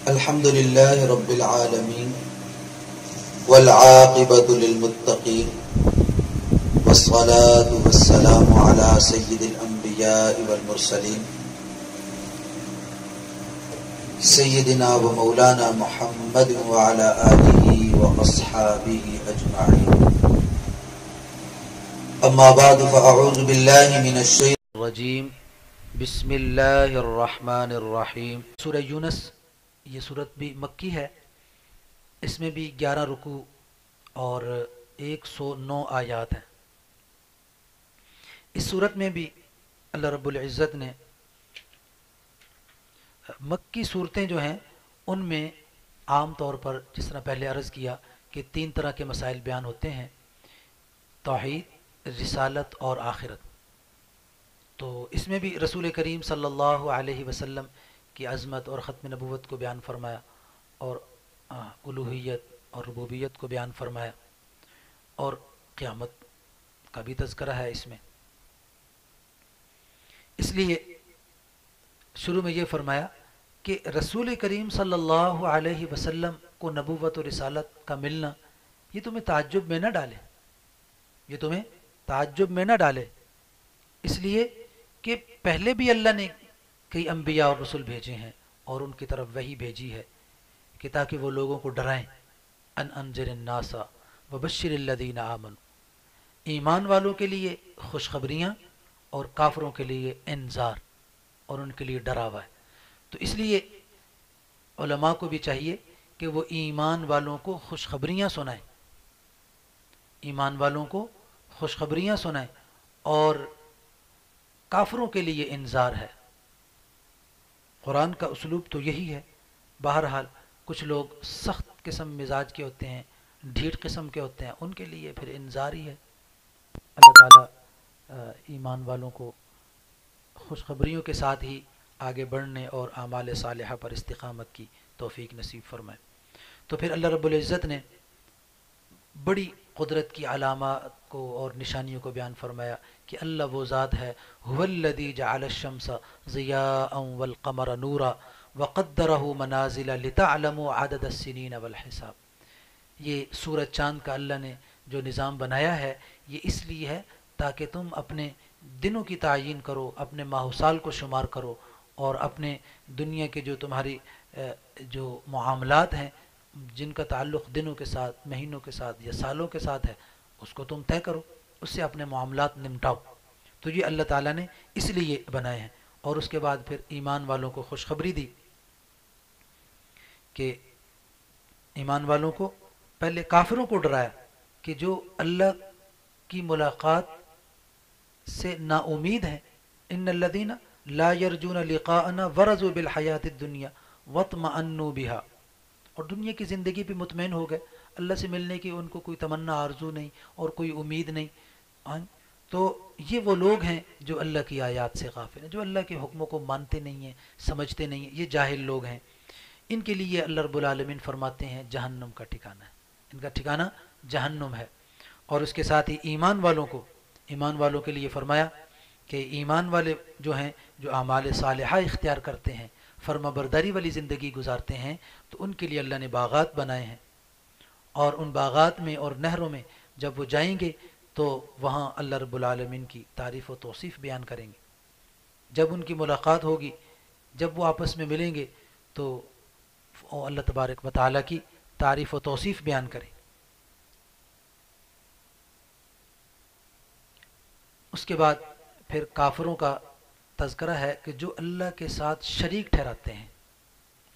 الحمد لله رب العالمين والعاقبة للمتقين والصلاة والسلام على سيد الأنبياء والمرسلين سيدنا ومولانا محمد وعلى آله وأصحابه أجمعين. أما بعد فأعوذ بالله من الشيطان الرجيم. بسم اللہ الرحمن الرحیم. سورہ یونس یہ صورت بھی مکی ہے. اس میں بھی 11 رکوع اور 109 آیات ہیں. اس صورت میں بھی اللہ رب العزت نے مکی صورتیں جو ہیں ان میں عام طور پر جس طرح پہلے عرض کیا کہ 3 طرح کے مسائل بیان ہوتے ہیں: توحید، رسالت اور آخرت. تو اس میں بھی رسول کریم صلی اللہ علیہ وسلم کی عظمت اور ختم نبوت کو بیان فرمایا اور الوہیت اور ربوبیت کو بیان فرمایا اور قیامت کا بھی تذکرہ ہے اس میں. اس لیے شروع میں یہ فرمایا کہ رسول کریم صلی اللہ علیہ وسلم کو نبوت و رسالت کا ملنا یہ تمہیں تعجب میں نہ ڈالے، یہ تمہیں تعجب میں نہ ڈالے، اس لیے کہ پہلے بھی اللہ نے کئی انبیاء اور رسول بھیجے ہیں اور ان کی طرف وحی بھیجی ہے کہ تاکہ وہ لوگوں کو ڈرائیں. ان انذر الناس وبشر الذین آمنوا، ایمان والوں کے لیے خوشخبریاں اور کافروں کے لیے انذار اور ان کے لیے ڈراوا ہے. تو اس لیے علماء کو بھی چاہیے کہ وہ ایمان والوں کو خوشخبریاں سنائیں، ایمان والوں کو خوشخبریاں سنائیں اور کافروں کے لیے انذار ہے. قرآن کا اسلوب تو یہی ہے. بہرحال کچھ لوگ سخت قسم مزاج کے ہوتے ہیں، ڈھیٹ قسم کے ہوتے ہیں، ان کے لیے پھر انذار ہی ہے. اللہ تعالیٰ ایمان والوں کو خوشخبریوں کے ساتھ ہی آگے بڑھنے اور اعمال صالحہ پر استقامت کی توفیق نصیب فرمائے. تو پھر اللہ رب العزت نے بڑی قدرت کی علامات کو اور نشانیوں کو بیان فرمایا کہ اللہ وہ ذات ہے هو الذی جعل الشمس ضیاء والقمر نورا وقدرہ منازل لتعلموا عدد السنین والحساب. یہ سورج چاند کا اللہ نے جو نظام بنایا ہے یہ اس لیے ہے تاکہ تم اپنے دنوں کی تعیین کرو، اپنے ماہ و سال کو شمار کرو اور اپنے دنیا کے جو تمہاری جو معاملات ہیں جن کا تعلق دنوں کے ساتھ، مہینوں کے ساتھ یا سالوں کے ساتھ ہے اس کو تم طے کرو، اس سے اپنے معاملات نمٹاؤ. تو یہ اللہ تعالیٰ نے اس لیے بنائے ہیں. اور اس کے بعد پھر ایمان والوں کو خوشخبری دی کہ ایمان والوں کو پہلے کافروں کو ڈرایا کہ جو اللہ کی ملاقات سے نا امید ہیں. ان الذین لا یرجون لقاءنا ورضوا بالحیات الدنیا واطمأنوا بها، اور دنیا کی زندگی پہ مطمئن ہو گئے، اللہ سے ملنے کی ان کو کوئی تمنا آرزو نہیں اور کوئی امید نہیں. تو یہ وہ لوگ ہیں جو اللہ کی آیات سے غافل ہیں، جو اللہ کے حکموں کو مانتے نہیں ہیں، سمجھتے نہیں ہیں. یہ جاہل لوگ ہیں. ان کے لیے اللہ رب العالمین فرماتے ہیں جہنم کا ٹھکانہ ہے، ان کا ٹھکانہ جہنم ہے. اور اس کے ساتھ ہی ایمان والوں کے لیے فرمایا کہ ایمان والے جو ہیں جو اعمال صالحہ اختیار کرتے ہیں، فرما برداری والی زندگی گزارتے ہیں، تو ان کے لیے اللہ نے باغات بنائے ہیں. اور ان باغات میں اور نہروں میں جب وہ جائیں گے تو وہاں اللہ رب العالمین کی تعریف و توصیف بیان کریں گے. جب ان کی ملاقات ہوگی، جب وہ آپس میں ملیں گے تو اللہ تبارک و تعالیٰ کی تعریف و توصیف بیان کریں. اس کے بعد پھر کافروں کا تذکرہ ہے کہ جو اللہ کے ساتھ شریک ٹھہراتے ہیں،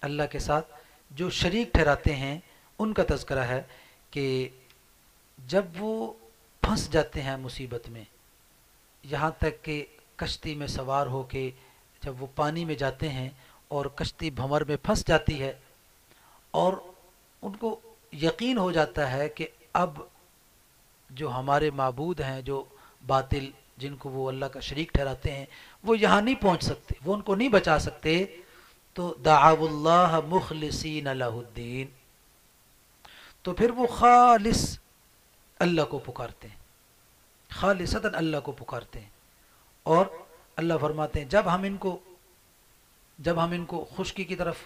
اللہ کے ساتھ جو شریک ٹھہراتے ہیں ان کا تذکرہ ہے کہ جب وہ پھنس جاتے ہیں مصیبت میں، یہاں تک کہ کشتی میں سوار ہو کے جب وہ پانی میں جاتے ہیں اور کشتی بھنور میں پھنس جاتی ہے اور ان کو یقین ہو جاتا ہے کہ اب جو ہمارے معبود ہیں جو باطل جن کو وہ اللہ کا شریک ٹھہراتے ہیں وہ یہاں نہیں پہنچ سکتے، وہ ان کو نہیں بچا سکتے، تو دعوا اللہ مخلصین لہ الدین، تو پھر وہ خالص اللہ کو پکارتے ہیں، خالصتاً اللہ کو پکارتے ہیں. اور اللہ فرماتے ہیں جب ہم ان کو خشکی کی طرف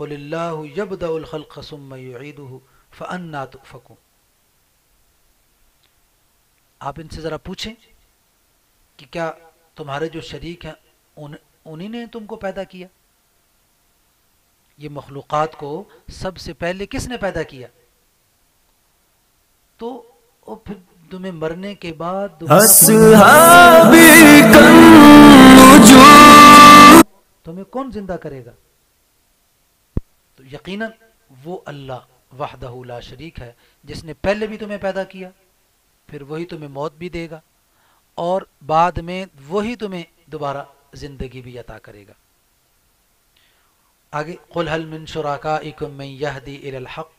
قل اللہ یبدأ الخلق ثم یعیدہ فأنی تؤفکون. آپ ان سے ذرا پوچھیں کہ کیا تمہارے جو شریک ہیں انہی نے تم کو پیدا کیا؟ یہ مخلوقات کو سب سے پہلے کس نے پیدا کیا؟ تو پھر تمہیں مرنے کے بعد تمہیں کون زندہ کرے گا؟ تو یقیناً وہ اللہ وحدہ لا شریک ہے جس نے پہلے بھی تمہیں پیدا کیا، پھر وہی تمہیں موت بھی دے گا، اور بعد میں وہی تمہیں دوبارہ زندگی بھی عطا کرے گا. آگے قل هل من شرکائکم من یہدی الی الحق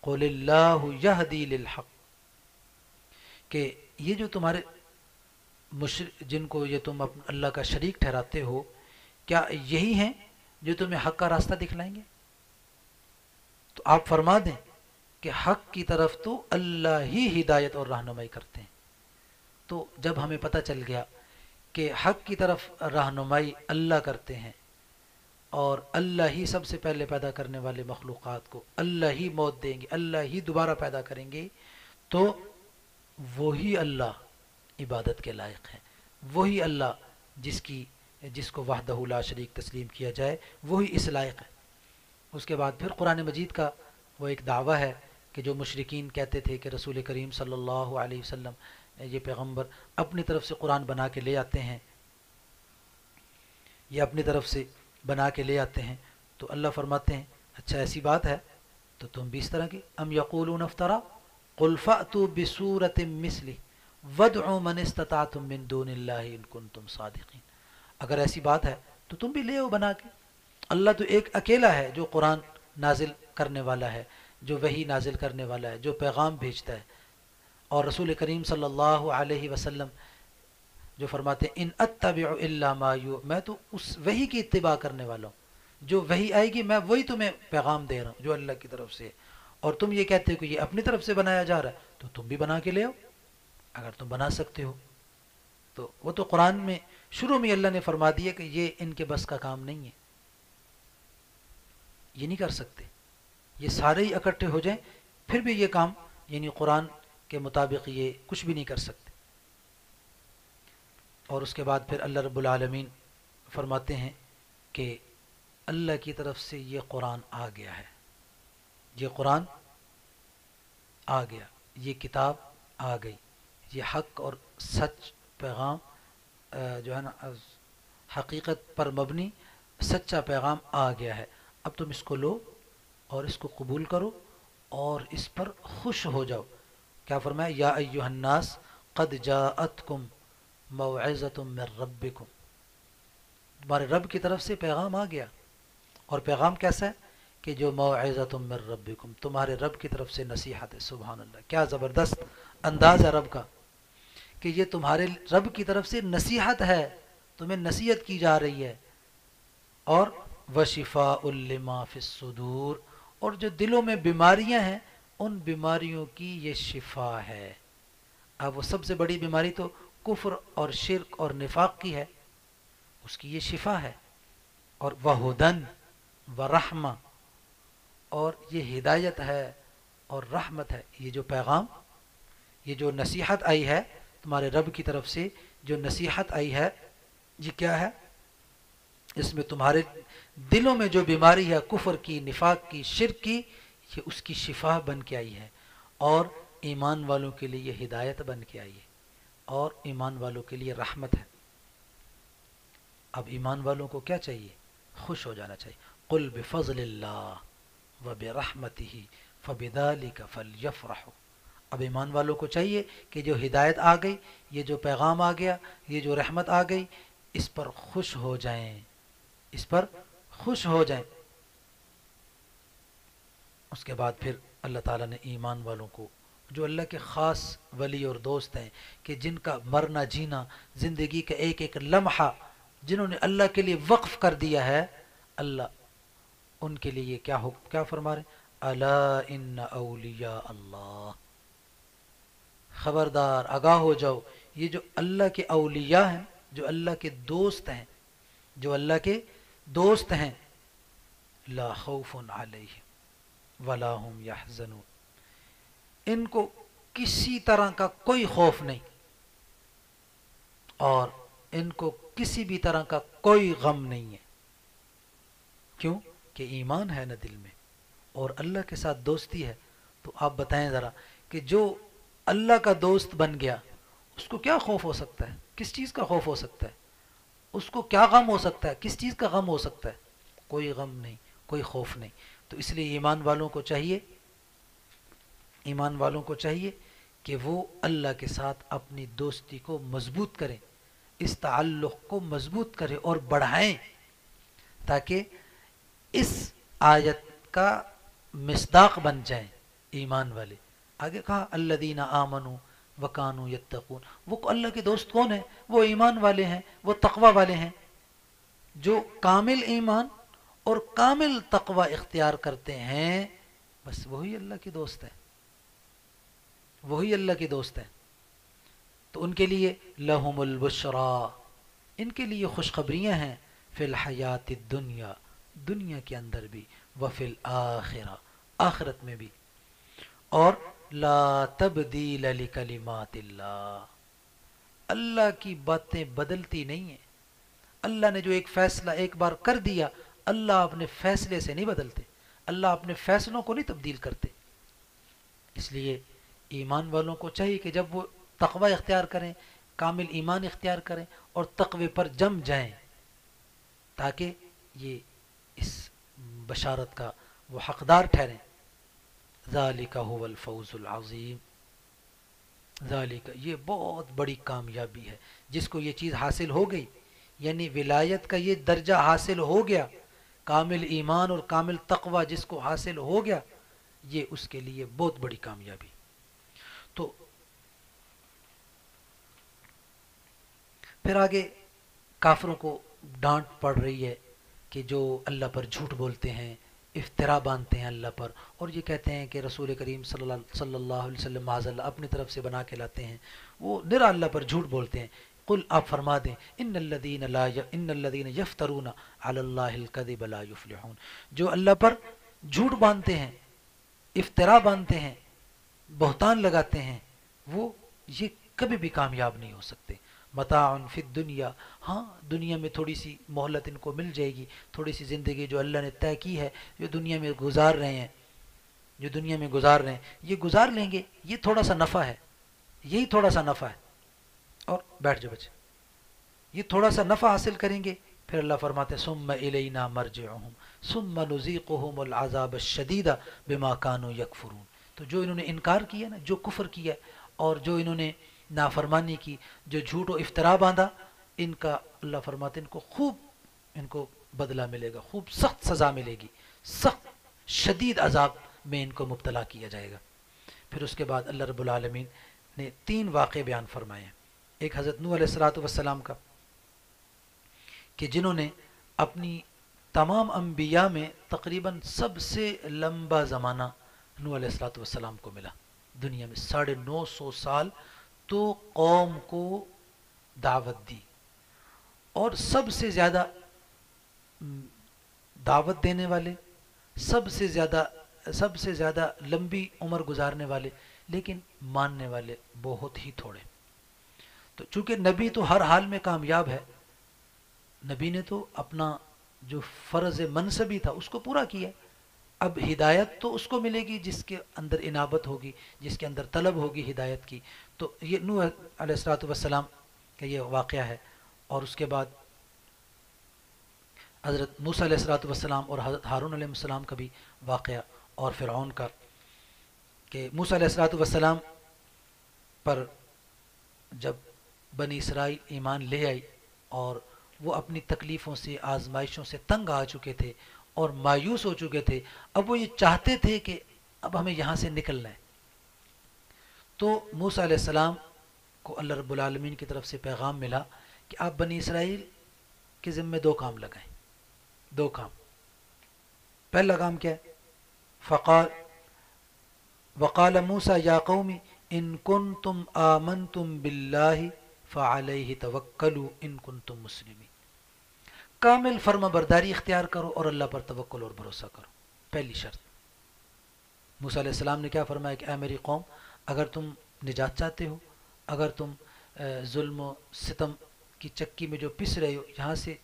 قل اللہ یہدی للحق، کہ یہ جو تمہارے جن کو یہ تم اللہ کا شریک ٹھہراتے ہو، کیا یہی ہیں جو تمہیں حق کا راستہ دکھلائیں گے؟ تو آپ فرما دیں کہ حق کی طرف تو اللہ ہی ہدایت اور رہنمائی کرتے ہیں. تو جب ہمیں پتہ چل گیا کہ حق کی طرف رہنمائی اللہ کرتے ہیں، اور اللہ ہی سب سے پہلے پیدا کرنے والے مخلوقات کو اللہ ہی موت دیں گے، اللہ ہی دوبارہ پیدا کریں گے، تو وہی اللہ عبادت کے لائق ہے، وہی اللہ جس کو وحدہ لا شریک تسلیم کیا جائے وہی اس لائق ہے. اس کے بعد پھر قرآن مجید کا وہ ایک دعویٰ ہے کہ جو مشرکین کہتے تھے کہ رسول کریم صلی اللہ علیہ وسلم یہ پیغمبر اپنی طرف سے قرآن بنا کے لے آتے ہیں، یہ اپنی طرف سے بنا کے لے آتے ہیں. تو اللہ فرماتے ہیں اچھا ایسی بات ہے تو تم بھی اس طرح کی ام یقولون افترا قل فأتوا بسورۃ مثلہ وادعوا من استطعتم من دون اللہ ان کنتم صادقین. اگر ایسی بات ہے تو تم بھی لے آؤ بنا کے. اللہ تو ایک اکیلا ہے جو قرآن نازل کرنے والا ہے، جو وحی نازل کرنے والا ہے، جو پیغام بھیجتا ہے. اور رسول کریم صلی اللہ علیہ وسلم جو فرماتے ہیں ان اتبع الا ما میں تو اس وحی کی اتباع کرنے والا ہوں، جو وحی آئے گی میں وہی تمہیں پیغام دے رہا ہوں جو اللہ کی طرف سے. اور تم یہ کہتے ہو کہ یہ اپنی طرف سے بنایا جا رہا ہے، تو تم بھی بنا کے لے آؤ اگر تم بنا سکتے ہو. تو وہ تو قرآن میں شروع میں اللہ نے فرما دیا کہ یہ ان کے بس کا کام نہیں ہے، یہ نہیں کر سکتے. یہ سارے ہی اکٹھے ہو جائیں پھر بھی یہ کام یعنی قرآن کے مطابق یہ کچھ بھی نہیں کر سکتے. اور اس کے بعد پھر اللہ رب العالمین فرماتے ہیں کہ اللہ کی طرف سے یہ قرآن آ گیا ہے، یہ قرآن آ گیا، یہ کتاب آ گئی، یہ حق اور سچ پیغام جو ہے نا حقیقت پر مبنی سچا پیغام آ گیا ہے. اب تم اس کو لو اور اس کو قبول کرو اور اس پر خوش ہو جاؤ. کیا فرمایا یا ایھا الناس قد جاءتکم موعظۃ من ربکم، تمہارے رب کی طرف سے پیغام آ گیا. اور پیغام کیسا ہے کہ جو موعظۃ من ربکم، تمہارے رب کی طرف سے نصیحت ہے. سبحان اللہ، کیا زبردست انداز ہے رب کا کہ یہ تمہارے رب کی طرف سے نصیحت ہے، تمہیں نصیحت کی جا رہی ہے. اور وشفاء لما فی الصدور، اور جو دلوں میں بیماریاں ہیں ان بیماریوں کی یہ شفا ہے. اب وہ سب سے بڑی بیماری تو کفر اور شرک اور نفاق کی ہے، اس کی یہ شفا ہے. اور وہدن ورحمہ، اور یہ ہدایت ہے اور رحمت ہے. یہ جو پیغام، یہ جو نصیحت آئی ہے تمہارے رب کی طرف سے، جو نصیحت آئی ہے یہ کیا ہے؟ اس میں تمہارے دلوں میں جو بیماری ہے کفر کی، نفاق کی، شرک کی، یہ اس کی شفا بن کے آئی ہے. اور ایمان والوں کے لیے یہ ہدایت بن کے آئی ہے، اور ایمان والوں کے لیے رحمت ہے. اب ایمان والوں کو کیا چاہیے؟ خوش ہو جانا چاہیے. قل بفضل اللہ وبرحمتہ فبذلک فلیفرحوا. اب ایمان والوں کو چاہیے کہ جو ہدایت آ گئی، یہ جو پیغام آ گیا، یہ جو رحمت آ گئی، اس پر خوش ہو جائیں، اس پر خوش ہو جائیں. اس کے بعد پھر اللہ تعالیٰ نے ایمان والوں کو جو اللہ کے خاص ولی اور دوست ہیں، کہ جن کا مرنا جینا، زندگی کا ایک ایک لمحہ جنہوں نے اللہ کے لیے وقف کر دیا ہے، اللہ ان کے لیے کیا فرما رہے ہیں؟ الا ان اولیاء اللہ، خبردار آگاہ ہو جاؤ، یہ جو اللہ کے اولیاء ہیں، جو اللہ کے دوست ہیں، جو اللہ کے دوست ہیں، لا خوف علیہم ولا هم یحزنون، ان کو کسی طرح کا کوئی خوف نہیں اور ان کو کسی بھی طرح کا کوئی غم نہیں ہے۔ کیوں؟ کہ ایمان ہے نا دل میں اور اللہ کے ساتھ دوستی ہے۔ تو آپ بتائیں ذرا کہ جو اللہ کا دوست بن گیا اس کو کیا خوف ہو سکتا ہے؟ کس چیز کا خوف ہو سکتا ہے؟ اس کو کیا غم ہو سکتا ہے؟ کس چیز کا غم ہو سکتا ہے؟ کوئی غم نہیں، کوئی خوف نہیں۔ تو اس لیے ایمان والوں کو چاہیے، ایمان والوں کو چاہیے کہ وہ اللہ کے ساتھ اپنی دوستی کو مضبوط کریں، اس تعلق کو مضبوط کریں اور بڑھائیں، تاکہ اس آیت کا مصداق بن جائیں ایمان والے۔ آگے کہا الذین آمنوا وکانوا یتقون، وہ اللہ کے دوست کون ہیں؟ وہ ایمان والے ہیں، وہ تقوی والے ہیں، جو کامل ایمان اور کامل تقوی اختیار کرتے ہیں، بس وہی اللہ کے دوست ہیں، وہی اللہ کے دوست ہیں۔ تو ان کے لیے لہم البشرا، ان کے لیے خوشخبریاں ہیں، فی الحیات الدنیا، دنیا کے اندر بھی، وفی الآخرہ، آخرت میں بھی، اور لا تبدیل لکلمات اللہ، اللہ کی باتیں بدلتی نہیں ہیں۔ اللہ نے جو ایک فیصلہ ایک بار کر دیا، اللہ اپنے فیصلے سے نہیں بدلتے، اللہ اپنے فیصلوں کو نہیں تبدیل کرتے۔ اس لیے ایمان والوں کو چاہیے کہ جب وہ تقوی اختیار کریں، کامل ایمان اختیار کریں اور تقوی پر جم جائیں، تاکہ یہ اس بشارت کا وہ حقدار ٹھہریں۔ ذالک هو الفوز العظیم، ذالک، یہ بہت بڑی کامیابی ہے جس کو یہ چیز حاصل ہو گئی، یعنی ولایت کا یہ درجہ حاصل ہو گیا، کامل ایمان اور کامل تقوی جس کو حاصل ہو گیا، یہ اس کے لیے بہت بڑی کامیابی۔ تو پھر آگے کافروں کو ڈانٹ پڑ رہی ہے کہ جو اللہ پر جھوٹ بولتے ہیں، افترا باندھتے ہیں اللہ پر، اور یہ کہتے ہیں کہ رسول کریم صلی اللہ علیہ وسلم معاذ اللہ اپنی طرف سے بنا کے لاتے ہیں، وہ نرا اللہ پر جھوٹ بولتے ہیں۔ قل، آپ فرما دیں، ان الذین یفترون علی اللہ الکذب لا یفلحون، جو اللہ پر جھوٹ باندھتے ہیں، افترا باندھتے ہیں، بہتان لگاتے ہیں، وہ یہ کبھی بھی کامیاب نہیں ہو سکتے۔ متاع فی الدنیا، ہاں دنیا میں تھوڑی سی مہلت ان کو مل جائے گی، تھوڑی سی زندگی جو اللہ نے طے کی ہے، جو دنیا میں گزار رہے ہیں، جو دنیا میں گزار رہے ہیں، یہ گزار لیں گے، یہ تھوڑا سا نفع ہے، یہی تھوڑا سا نفع ہے، اور بیٹھ جا بچے، یہ تھوڑا سا نفع حاصل کریں گے، پھر اللہ فرماتے ہیں ثم الینا مرجعہم ثم نذیقہم العذاب الشدید بما کانوا یکفرون۔ تو جو انہوں نے انکار کیا نا، جو کفر کیا اور جو انہوں نے نافرمانی کی، جو جھوٹ و افطرا باندھا، ان کا اللہ فرماتے ہیں ان کو خوب، ان کو بدلہ ملے گا، خوب سخت سزا ملے گی، سخت شدید عذاب میں ان کو مبتلا کیا جائے گا۔ پھر اس کے بعد اللہ رب العالمین نے 3 واقعے بیان فرمائے ہیں۔ ایک حضرت نوح علیہ السلام کا، کہ جنہوں نے اپنی تمام انبیاء میں تقریباً سب سے لمبا زمانہ نوح علیہ السلام کو ملا دنیا میں، 950 سال تو قوم کو دعوت دی، اور سب سے زیادہ دعوت دینے والے، سب سے زیادہ لمبی عمر گزارنے والے، لیکن ماننے والے بہت ہی تھوڑے۔ تو چونکہ نبی تو ہر حال میں کامیاب ہے، نبی نے تو اپنا جو فرض منصبی تھا اس کو پورا کیا، اب ہدایت تو اس کو ملے گی جس کے اندر انابت ہوگی، جس کے اندر طلب ہوگی ہدایت کی۔ تو یہ نوح علیہ السلام کا یہ واقعہ ہے، اور اس کے بعد حضرت موسیٰ علیہ السلام اور حضرت ہارون علیہ السلام کا بھی واقعہ، اور فرعون کا، کہ موسیٰ علیہ السلام پر جب بنی اسرائیل ایمان لے آئی اور وہ اپنی تکلیفوں سے، آزمائشوں سے تنگ آ چکے تھے اور مایوس ہو چکے تھے، اب وہ یہ چاہتے تھے کہ اب ہمیں یہاں سے نکلنا ہے۔ تو موسیٰ علیہ السلام کو اللہ رب العالمین کی طرف سے پیغام ملا کہ آپ بنی اسرائیل کے ذمہ 2 کام لگائیں، 2 کام۔ پہلا کام کیا ہے؟ وقال موسیٰ یا قوم ان کنتم آمنتم باللہ فعلیہ توکلوا ان کنتم مسلمین۔ کامل فرما برداری اختیار کرو اور اللہ پر توکل اور بھروسہ کرو. پہلی شرط. موسیٰ علیہ السلام نے کیا فرمایا کہ اے میری قوم، اگر تم نجات چاہتے ہو، اگر تم ظلم و ستم کی چکی میں جو پس رہے ہو یہاں سے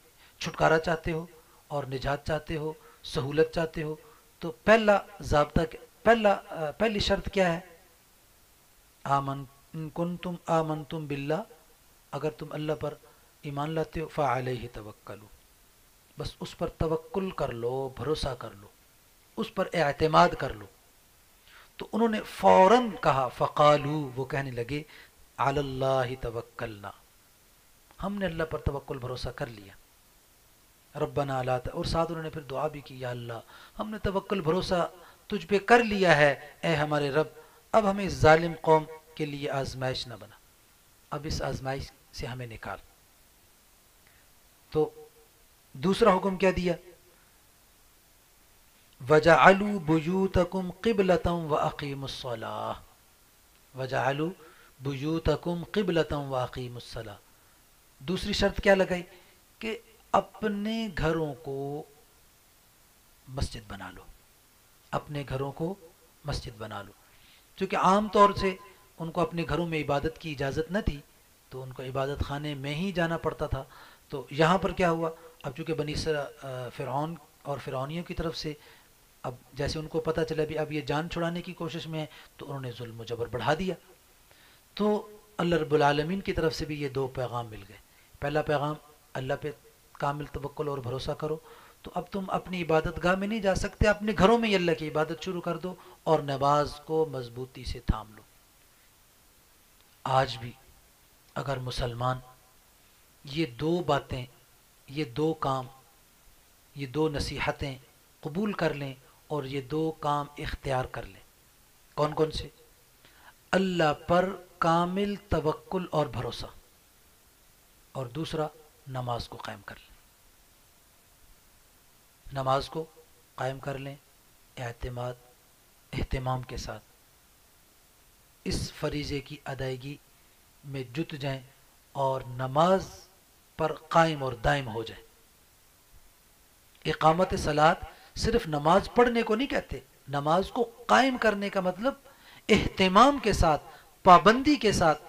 چھٹکارا چاہتے ہو اور نجات چاہتے ہو، سہولت چاہتے ہو، تو پہلا ضابطہ پہلی شرط کیا ہے؟ آمن ان کنتم آمنتم باللہ، اگر تم اللہ پر ایمان لاتے ہو فعلیہ توکلوا، بس اس پر توکل کر لو، بھروسہ کر لو، اس پر اعتماد کر لو. تو انہوں نے فوراً کہا فقالو، وہ کہنے لگے علی اللہ توکلنا، ہم نے اللہ پر توکل بھروسہ کر لیا. ربنا لا اور ساتھ انہوں نے پھر دعا بھی کی، یا اللہ ہم نے توکل بھروسہ تجھ پہ کر لیا ہے اے ہمارے رب، اب ہمیں اس ظالم قوم کے لیے آزمائش نہ بنا، اب اس آزمائش سے ہمیں نکال. تو دوسرا حکم کیا دیا؟ وَجَعَلُوا بُيُوتَكُمْ قِبْلَةً وَأَقِيمُوا الصَّلَاةَ، وَجَعَلُوا بُيُوتَكُمْ قِبْلَةً وَأَقِيمُوا الصَّلَاةَ. دوسری شرط کیا لگائی؟ کہ اپنے گھروں کو مسجد بنا لو، اپنے گھروں کو مسجد بنا لو. کیونکہ عام طور سے ان کو اپنے گھروں میں عبادت کی اجازت نہ تھی، تو ان کو عبادت خانے میں ہی جانا پڑتا تھا. تو یہاں پر کیا ہوا؟ اب چونکہ بنی فرعون اور فرعونیوں کی طرف سے اب جیسے ان کو پتہ چلا بھی اب یہ جان چھڑانے کی کوشش میں ہے، تو انہوں نے ظلم و جبر بڑھا دیا. تو اللہ رب العالمین کی طرف سے بھی یہ دو پیغام مل گئے. پہلا پیغام اللہ پہ کامل توکل اور بھروسہ کرو، تو اب تم اپنی عبادت گاہ میں نہیں جا سکتے، اپنے گھروں میں ہی اللہ کی عبادت شروع کر دو اور نماز کو مضبوطی سے تھام لو. آج بھی اگر مسلمان یہ دو باتیں، یہ دو کام، یہ دو نصیحتیں قبول کر لیں اور یہ دو کام اختیار کر لیں، کون کون سے؟ اللہ پر کامل توکل اور بھروسہ، اور دوسرا نماز کو قائم کر لیں. نماز کو قائم کر لیں اہتمام کے ساتھ، اس فریضے کی ادائیگی میں جت جائیں اور نماز پر قائم اور دائم ہو جائیں. اقامت صلاۃ صرف نماز پڑھنے کو نہیں کہتے، نماز کو قائم کرنے کا مطلب اہتمام کے ساتھ، پابندی کے ساتھ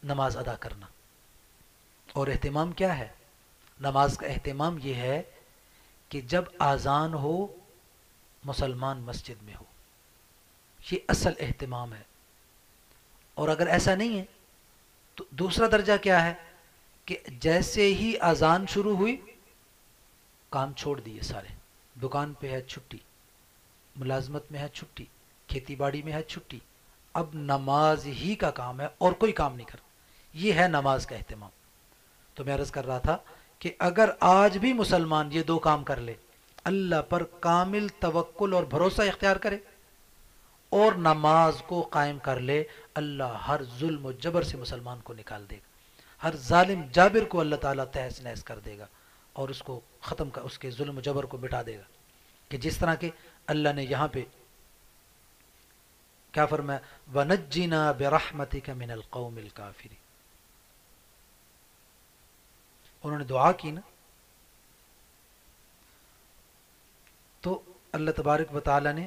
نماز ادا کرنا. اور اہتمام کیا ہے؟ نماز کا اہتمام یہ ہے کہ جب اذان ہو مسلمان مسجد میں ہو، یہ اصل اہتمام ہے. اور اگر ایسا نہیں ہے تو دوسرا درجہ کیا ہے کہ جیسے ہی اذان شروع ہوئی کام چھوڑ دیے سارے، دکان پہ ہے چھٹی، ملازمت میں ہے چھٹی، کھیتی باڑی میں ہے چھٹی، اب نماز ہی کا کام ہے اور کوئی کام نہیں کرنا. یہ ہے نماز کا اہتمام. تو میں عرض کر رہا تھا کہ اگر آج بھی مسلمان یہ دو کام کر لے، اللہ پر کامل توکل اور بھروسہ اختیار کرے اور نماز کو قائم کر لے، اللہ ہر ظلم و جبر سے مسلمان کو نکال دے گا، ہر ظالم جابر کو اللہ تعالیٰ تہس نہس کر دے گا اور اس کو ختم کر، اس کے ظلم و جبر کو مٹا دے گا. کہ جس طرح کہ اللہ نے یہاں پہ کیا فرمایا، وَنَجِّنَا بِرَحْمَتِكَ مِنَ الْقَوْمِ الْكَافِرِينَ. انہوں نے دعا کی نا، تو اللہ تبارک و تعالی نے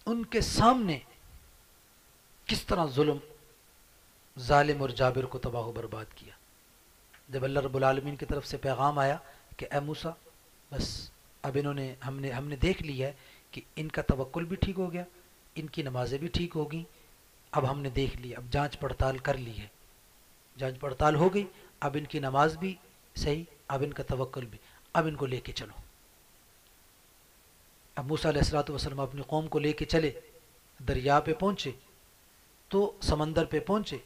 ان کے سامنے کس طرح ظالم اور جابر کو تباہ و برباد کیا. جب اللہ رب العالمین کی طرف سے پیغام آیا کہ اے موسیٰ، بس اب انہوں نے ہم نے دیکھ لیا ہے کہ ان کا توکل بھی ٹھیک ہو گیا، ان کی نمازیں بھی ٹھیک ہو گئیں، اب ہم نے دیکھ لی، اب جانچ پڑتال کر لی ہے، جانچ پڑتال ہو گئی، اب ان کی نماز بھی صحیح، اب ان کا توکل بھی، اب ان کو لے کے چلو. اب موسیٰ علیہ الصلوۃ والسلام اپنی قوم کو لے کے چلے، دریا پہ پہنچے تو سمندر پہ پہنچے